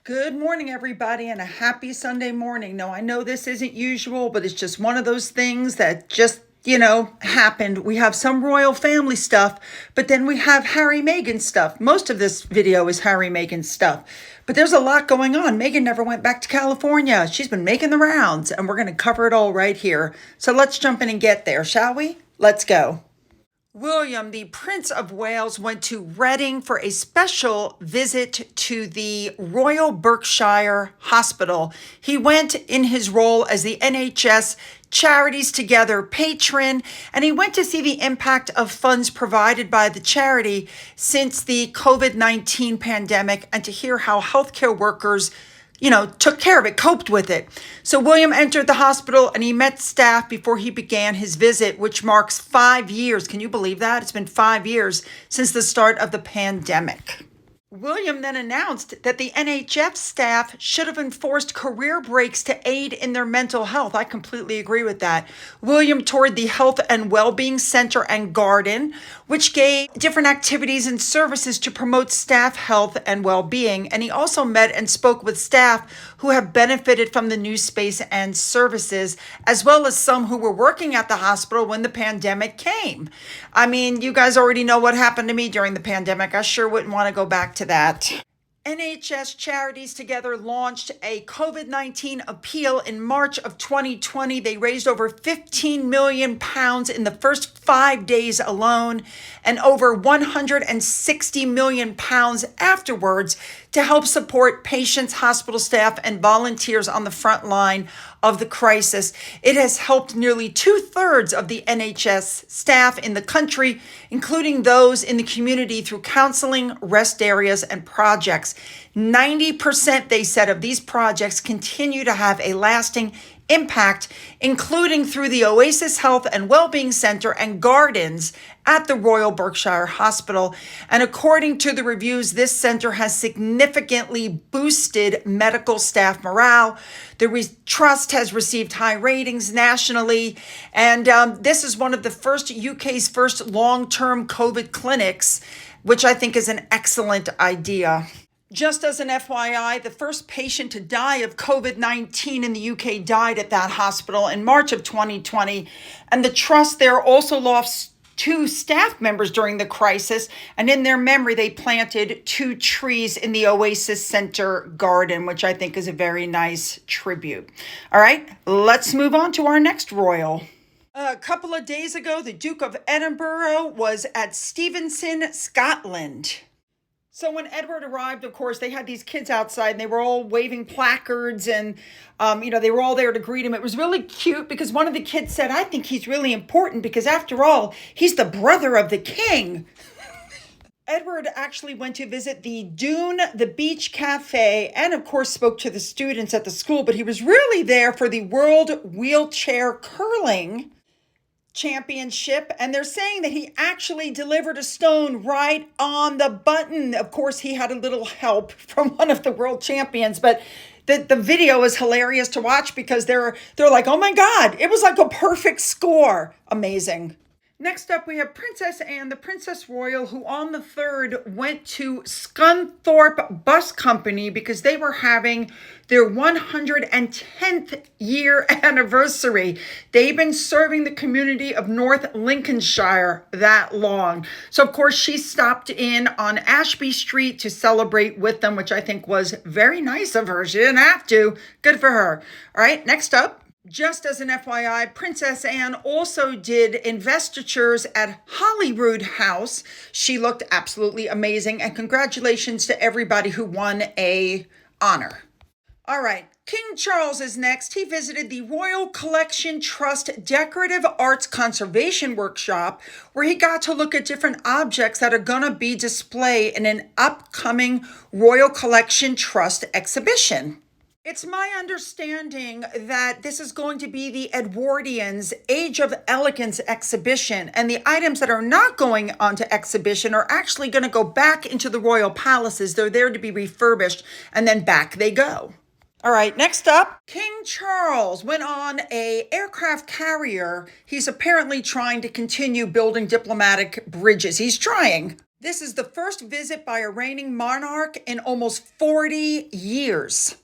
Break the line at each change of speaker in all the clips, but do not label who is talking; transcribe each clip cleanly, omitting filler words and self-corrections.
Good morning, everybody, and a happy Sunday morning. No, I know this isn't usual, but it's just one of those things that just, happened. We have some royal family stuff, but then we have Harry Meghan stuff. Most of this video is Harry Meghan stuff, but there's a lot going on. Meghan never went back to California. She's been making the rounds, and we're going to cover it all right here. So let's jump in and get there, shall we? Let's go. William, the Prince of Wales, went to Reading for a special visit to the Royal Berkshire Hospital. He went in his role as the NHS Charities Together patron, and he went to see the impact of funds provided by the charity since the COVID-19 pandemic and to hear how healthcare workers took care of it, coped with it. So William entered the hospital and he met staff before he began his visit, which marks 5 years. Can you believe that? It's been 5 years since the start of the pandemic. William then announced that the NHS staff should have enforced career breaks to aid in their mental health. I completely agree with that. William toured the Health and Wellbeing Center and Garden, which gave different activities and services to promote staff health and well-being. And he also met and spoke with staff who have benefited from the new space and services, as well as some who were working at the hospital when the pandemic came. I mean, you guys already know what happened to me during the pandemic. I sure wouldn't want to go back to that. NHS Charities Together launched a COVID-19 appeal in March of 2020. They raised over £15 million in the first 5 days alone and over £160 million afterwards to help support patients, hospital staff, and volunteers on the front line of the crisis. It has helped nearly 2/3 of the NHS staff in the country, including those in the community, through counseling, rest areas, and projects. 90%, they said, of these projects continue to have a lasting impact, including through the Oasis Health and Wellbeing Center and Gardens at the Royal Berkshire Hospital. And according to the reviews, this center has significantly boosted medical staff morale. The trust has received high ratings nationally, and this is one of the UK's first long-term COVID clinics, which I think is an excellent idea. Just as an FYI, the first patient to die of COVID-19 in the UK died at that hospital in March of 2020. And the trust there also lost 2 staff members during the crisis. And in their memory, they planted 2 trees in the Oasis Center garden, which I think is a very nice tribute. All right, let's move on to our next royal. A couple of days ago, the Duke of Edinburgh was at Stevenson, Scotland. So when Edward arrived, of course, they had these kids outside and they were all waving placards and, they were all there to greet him. It was really cute because one of the kids said, I think he's really important because after all, he's the brother of the king. Edward actually went to visit the Beach Cafe, and of course spoke to the students at the school, but he was really there for the World Wheelchair Curling Championship, and they're saying that he actually delivered a stone right on the button. Of course, he had a little help from one of the world champions, but the video is hilarious to watch because they're like, oh my God, it was like a perfect score. Amazing. Next up, we have Princess Anne, the Princess Royal, who on the 3rd went to Scunthorpe Bus Company because they were having their 110th year anniversary. They've been serving the community of North Lincolnshire that long. So, of course, she stopped in on Ashby Street to celebrate with them, which I think was very nice of her. She didn't have to. Good for her. All right, next up. Just as an FYI, Princess Anne also did investitures at Holyrood House. She looked absolutely amazing, and congratulations to everybody who won a honor. All right, King Charles is next. He visited the Royal Collection Trust Decorative Arts Conservation Workshop, where he got to look at different objects that are going to be displayed in an upcoming Royal Collection Trust exhibition. It's my understanding that this is going to be the Edwardians Age of Elegance exhibition, and the items that are not going onto exhibition are actually going to go back into the royal palaces. They're there to be refurbished, and then back they go. All right, next up, King Charles went on an aircraft carrier. He's apparently trying to continue building diplomatic bridges. He's trying. This is the first visit by a reigning monarch in almost 40 years.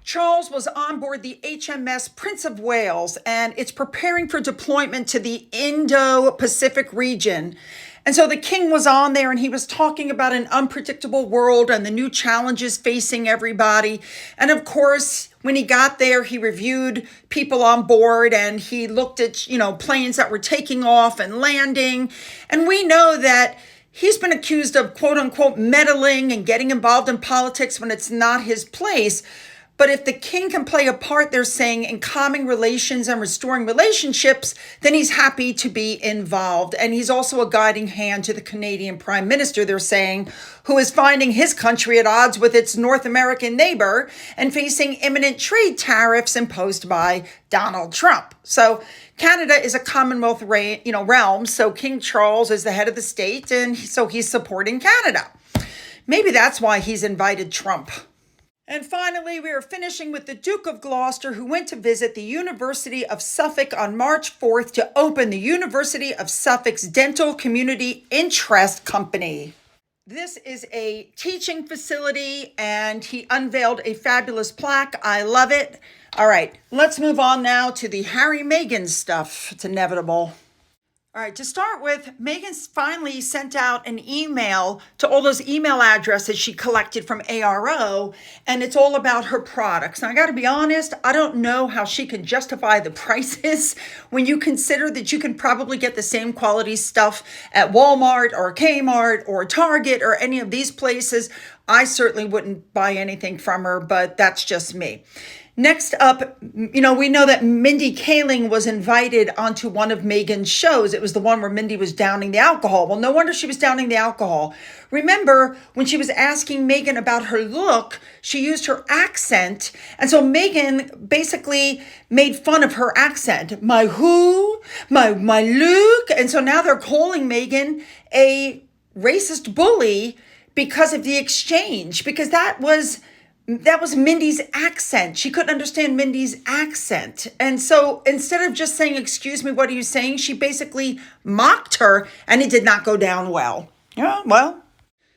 Charles was on board the HMS Prince of Wales, and it's preparing for deployment to the Indo-Pacific region. And so the king was on there and he was talking about an unpredictable world and the new challenges facing everybody. And of course, when he got there, he reviewed people on board and he looked at, planes that were taking off and landing. And we know that he's been accused of quote unquote meddling and getting involved in politics when it's not his place. But if the king can play a part, they're saying, in calming relations and restoring relationships, then he's happy to be involved. And he's also a guiding hand to the Canadian Prime Minister, they're saying, who is finding his country at odds with its North American neighbor and facing imminent trade tariffs imposed by Donald Trump. So Canada is a Commonwealth realm, so King Charles is the head of the state, and so he's supporting Canada. Maybe that's why he's invited Trump. And finally, we are finishing with the Duke of Gloucester, who went to visit the University of Suffolk on March 4th to open the University of Suffolk's Dental Community Interest Company. This is a teaching facility, and he unveiled a fabulous plaque. I love it. All right, let's move on now to the Meghan stuff. It's inevitable. All right, to start with, Meghan finally sent out an email to all those email addresses she collected from ARO, and it's all about her products. And I got to be honest, I don't know how she can justify the prices when you consider that you can probably get the same quality stuff at Walmart or Kmart or Target or any of these places. I certainly wouldn't buy anything from her, but that's just me. Next up, we know that Mindy Kaling was invited onto one of Meghan's shows. It was the one where Mindy was downing the alcohol. Well, no wonder she was downing the alcohol. Remember, when she was asking Meghan about her look, she used her accent. And so Meghan basically made fun of her accent. My who? My look? And so now they're calling Meghan a racist bully because of the exchange, because that was Mindy's accent. She couldn't understand Mindy's accent. And so instead of just saying, excuse me, what are you saying? She basically mocked her, and it did not go down well. Yeah, well.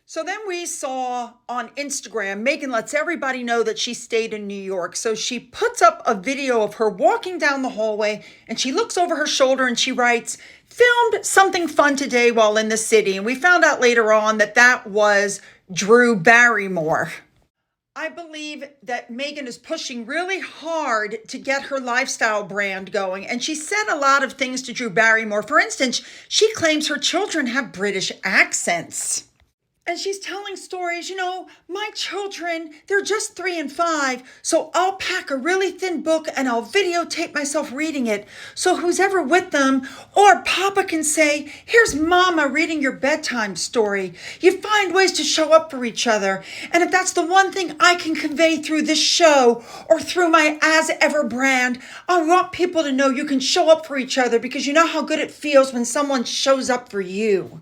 So then we saw on Instagram, Meghan lets everybody know that she stayed in New York. So she puts up a video of her walking down the hallway, and she looks over her shoulder and she writes, filmed something fun today while in the city. And we found out later on that was Drew Barrymore. I believe that Meghan is pushing really hard to get her lifestyle brand going. And she said a lot of things to Drew Barrymore. For instance, she claims her children have British accents. And she's telling stories, my children, they're just 3 and 5. So I'll pack a really thin book and I'll videotape myself reading it. So who's ever with them, or Papa can say, here's Mama reading your bedtime story. You find ways to show up for each other. And if that's the one thing I can convey through this show or through my As Ever brand, I want people to know you can show up for each other, because you know how good it feels when someone shows up for you.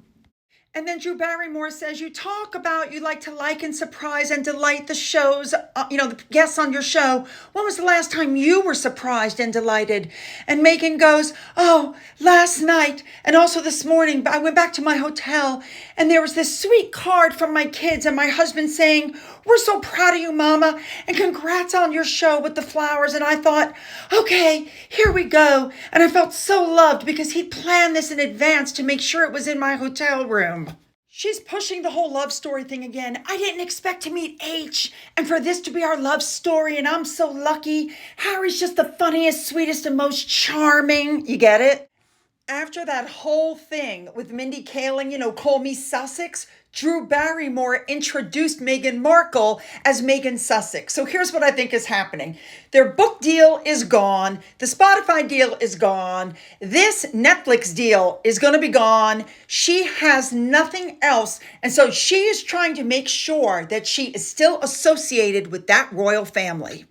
And then Drew Barrymore says, you talk about you like to like and surprise and delight the shows, the guests on your show. When was the last time you were surprised and delighted? And Meghan goes, oh, last night and also this morning, I went back to my hotel and there was this sweet card from my kids and my husband saying, we're so proud of you, Mama, and congrats on your show with the flowers. And I thought, okay, here we go. And I felt so loved because he planned this in advance to make sure it was in my hotel room. She's pushing the whole love story thing again. I didn't expect to meet H and for this to be our love story, and I'm so lucky. Harry's just the funniest, sweetest, and most charming. You get it? After that whole thing with Mindy Kaling, call me Sussex, Drew Barrymore introduced Meghan Markle as Meghan Sussex. So here's what I think is happening. Their book deal is gone. The Spotify deal is gone. This Netflix deal is going to be gone. She has nothing else. And so she is trying to make sure that she is still associated with that royal family.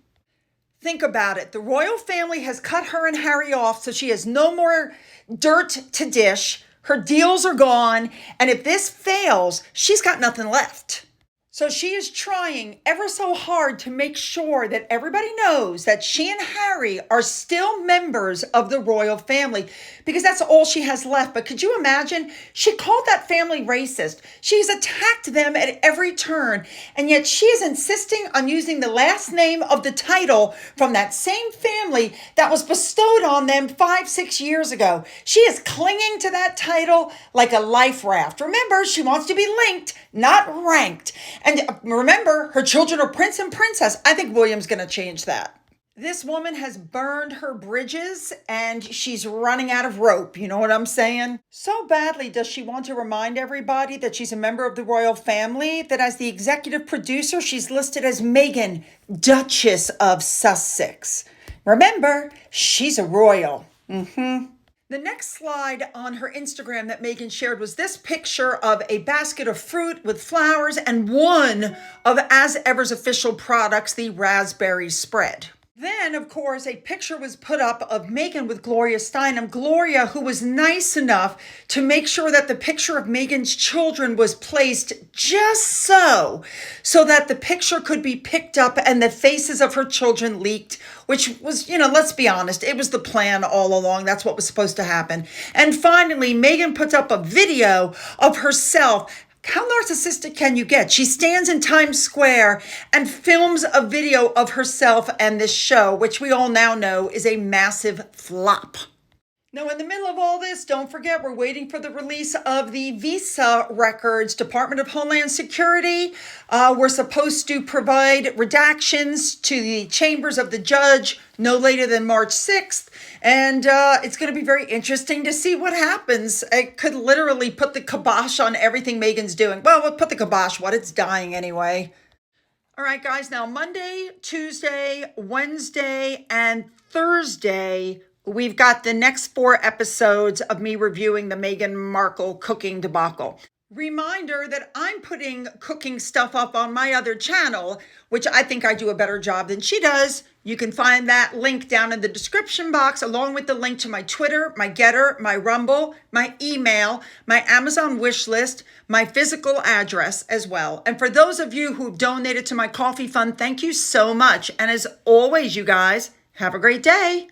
Think about it. The royal family has cut her and Harry off, so she has no more dirt to dish. Her deals are gone. And if this fails, she's got nothing left. So she is trying ever so hard to make sure that everybody knows that she and Harry are still members of the royal family, because that's all she has left. But could you imagine? She called that family racist. She's attacked them at every turn. And yet she is insisting on using the last name of the title from that same family that was bestowed on them 5-6 years ago. She is clinging to that title like a life raft. Remember, she wants to be linked, not ranked. And remember, her children are prince and princess. I think William's going to change that. This woman has burned her bridges and she's running out of rope. You know what I'm saying? So badly does she want to remind everybody that she's a member of the royal family that as the executive producer, she's listed as Meghan, Duchess of Sussex. Remember, she's a royal. The next slide on her Instagram that Meghan shared was this picture of a basket of fruit with flowers and one of As Ever's official products, the raspberry spread. Then, of course, a picture was put up of Meghan with Gloria Steinem. Gloria, who was nice enough to make sure that the picture of Meghan's children was placed just so that the picture could be picked up and the faces of her children leaked, which was, let's be honest, it was the plan all along. That's what was supposed to happen. And finally, Meghan puts up a video of herself. How narcissistic can you get? She stands in Times Square and films a video of herself and this show, which we all now know is a massive flop. Now, in the middle of all this, don't forget, we're waiting for the release of the visa records. Department of Homeland Security, we're supposed to provide redactions to the chambers of the judge no later than March 6th. And it's going to be very interesting to see what happens. It could literally put the kibosh on everything Meghan's doing. Well, we'll put the kibosh, it's dying anyway. All right, guys, now Monday, Tuesday, Wednesday, and Thursday, we've got the next 4 episodes of me reviewing the Meghan Markle cooking debacle. Reminder that I'm putting cooking stuff up on my other channel, which I think I do a better job than she does. You can find that link down in the description box, along with the link to my Twitter, my Gettr, my Rumble, my email, my Amazon wish list, my physical address as well. And for those of you who've donated to my coffee fund, thank you so much. And as always, you guys, have a great day.